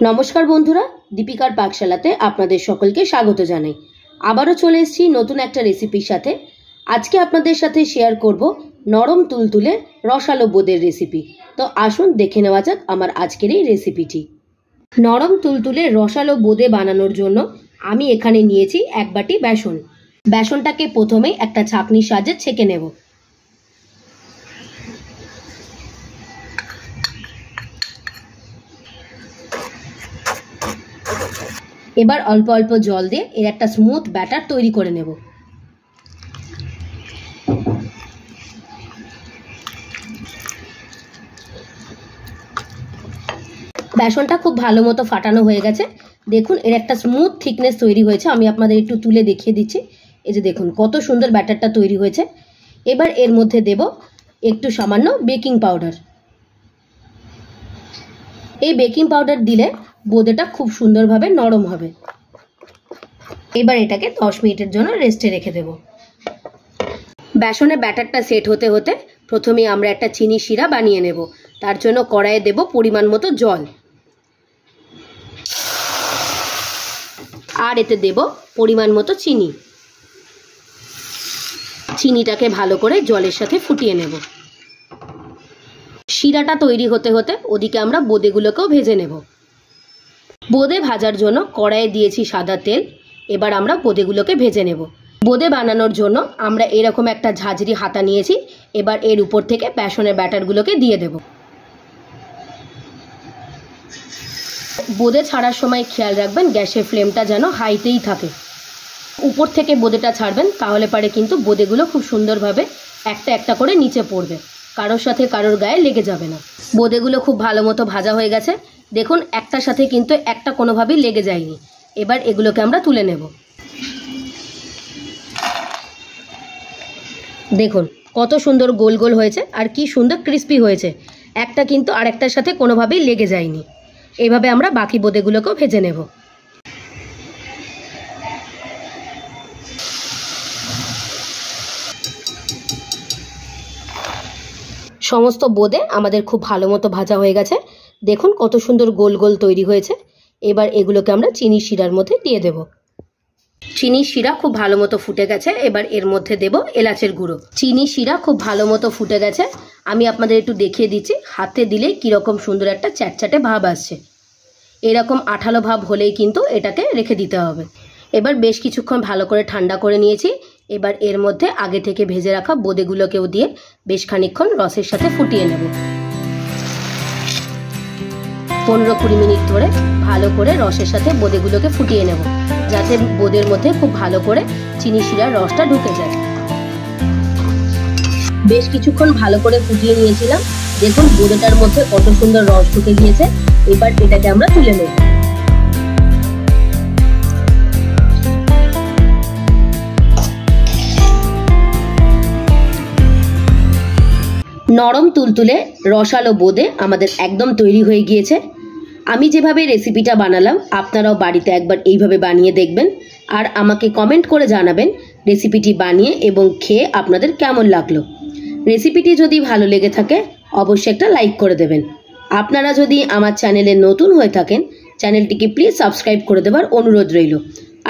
নমস্কার বন্ধুরা, দীপিকার পাকশালাতে আপনাদের সকলকে স্বাগত জানাই। আবারও চলে এসেছি নতুন একটা রেসিপির সাথে। আজকে আপনাদের সাথে শেয়ার করব নরম তুলতুলে রসালো বোঁদের রেসিপি। তো আসুন দেখে নেওয়া যাক আমার আজকের এই রেসিপিটি। নরম তুলতুলে রসালো বোঁদে বানানোর জন্য আমি এখানে নিয়েছি এক বাটি বেসন। বেসনটাকে প্রথমেই একটা ছাঁকনির সাহায্যে ছেঁকে নেব। এবার অল্প অল্প জল দিয়ে এর একটা স্মুথ ব্যাটার তৈরি করে নেব। বেসনটা খুব ভালো মতো ফাটানো হয়ে গেছে। দেখুন এর একটা স্মুথ থিকনেস তৈরি হয়েছে। আমি আপনাদের একটু তুলে দেখিয়ে দিচ্ছি। এই যে দেখুন কত সুন্দর ব্যাটারটা তৈরি হয়েছে। এবার এর মধ্যে দেব একটু সামান্য বেকিং পাউডার। এই বেকিং পাউডার দিলে বোঁদেটা খুব সুন্দরভাবে নরম হবে। এবার এটাকে 10 মিনিটের জন্য রেস্টে রেখে দেব। বেসনের ব্যাটারটা সেট হতে হতে প্রথমে আমরা একটা চিনি শিরা বানিয়ে নেব। তার জন্য কড়াইয়ে দেব পরিমাণ মতো জল, আর এতে দেব পরিমাণ মতো চিনি। চিনিটাকে ভালো করে জলের সাথে ফুটিয়ে নেব। শিরাটা তৈরি হতে হতে ওদিকে আমরা বোঁদেগুলোকেও ভেজে নেব। বোঁদে ভাজার জন্য কড়াইয়ে দিয়েছি সাদা তেল। এবার আমরা বোঁদেগুলোকে ভেজে নেব। বোঁদে বানানোর জন্য আমরা এরকম একটা ঝাঁঝরি হাতা নিয়েছি। এবার এর উপর থেকে বেসনের ব্যাটারগুলোকে দিয়ে দেব। বোঁদে ছাড়ার সময় খেয়াল রাখবেন গ্যাসের ফ্লেমটা যেন হাইতেই থাকে। উপর থেকে বোঁদেটা ছাড়বেন, তাহলে পারে কিন্তু বোঁদেগুলো খুব সুন্দরভাবে একটা একটা করে নিচে পড়বে, কারোর সাথে কারোর গায়ে লেগে যাবে না। বোঁদেগুলো খুব ভালো মতো ভাজা হয়ে গেছে। দেখুন একটার সাথে কিন্তু একটা কোনোভাবেই লেগে যায়নি। এবার এগুলোকে আমরা তুলে নেব। দেখুন কত সুন্দর গোল গোল হয়েছে আর কি সুন্দর ক্রিস্পি হয়েছে। একটা কিন্তু আরেকটার সাথে কোনোভাবেই লেগে যায়নি। এইভাবে আমরা বাকি বোঁদেগুলোকেও ভেজে নেব। সমস্ত বোঁদে আমাদের খুব ভালো মতো ভাজা হয়ে গেছে। দেখুন কত সুন্দর গোল গোল তৈরি হয়েছে। এবার এগুলোকে আমরা চিনি শিরার মধ্যে দিয়ে দেব। চিনি শিরা খুব ভালো মতো ফুটে গেছে। এবার এর মধ্যে দেব এলাচের গুঁড়ো। চিনি শিরা খুব ভালো মতো ফুটে গেছে। আমি আপনাদের একটু দেখিয়ে দিচ্ছি, হাতে দিলেই কীরকম সুন্দর একটা চ্যাটচ্যাটে ভাব আসছে। এরকম আঠালো ভাব হলেই কিন্তু এটাকে রেখে দিতে হবে। এবার বেশ কিছুক্ষণ ভালো করে ঠান্ডা করে নিয়েছি। এবার এর মধ্যে আগে থেকে ভেজে রাখা বোঁদেগুলোকেও দিয়ে বেশ খানিকক্ষণ রসের সাথে ফুটিয়ে নেব। 15-20 মিনিট ধরে ভালো করে রসের সাথে বোঁদেগুলোকে ফুটিয়ে নেব, যাতে বোঁদের মধ্যে খুব ভালো করে চিনি শিরার রসটা ঢুকে যায়। বেশ কিছুক্ষণ ভালো করে ফুটিয়ে নিয়েছিলাম। দেখুন বোঁদেটার মধ্যে কত সুন্দর রস ঢুকে গিয়েছে। এবার এটাকে আমরা তুলে নেব। নরম তুলতুলে রসালো বোঁদে আমাদের একদম তৈরি হয়ে গিয়েছে। আমি যেভাবে রেসিপিটা বানালাম আপনারাও বাড়িতে একবার এইভাবে বানিয়ে দেখবেন, আর আমাকে কমেন্ট করে জানাবেন রেসিপিটি বানিয়ে এবং খেয়ে আপনাদের কেমন লাগলো। রেসিপিটি যদি ভালো লেগে থাকে অবশ্যই একটা লাইক করে দেবেন। আপনারা যদি আমার চ্যানেলে নতুন হয়ে থাকেন চ্যানেলটিকে প্লিজ সাবস্ক্রাইব করে দেওয়ার অনুরোধ রইল।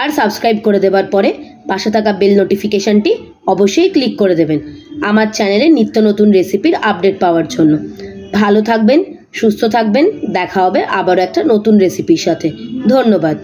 আর সাবস্ক্রাইব করে দেওয়ার পরে পাশে থাকা বেল নোটিফিকেশনটি অবশ্যই ক্লিক করে দেবেন আমার চ্যানেলে নিত্য নতুন রেসিপির আপডেট পাওয়ার জন্য। ভালো থাকবেন, সুস্থ থাকবেন। দেখা হবে আবারও একটা নতুন রেসিপির সাথে। ধন্যবাদ।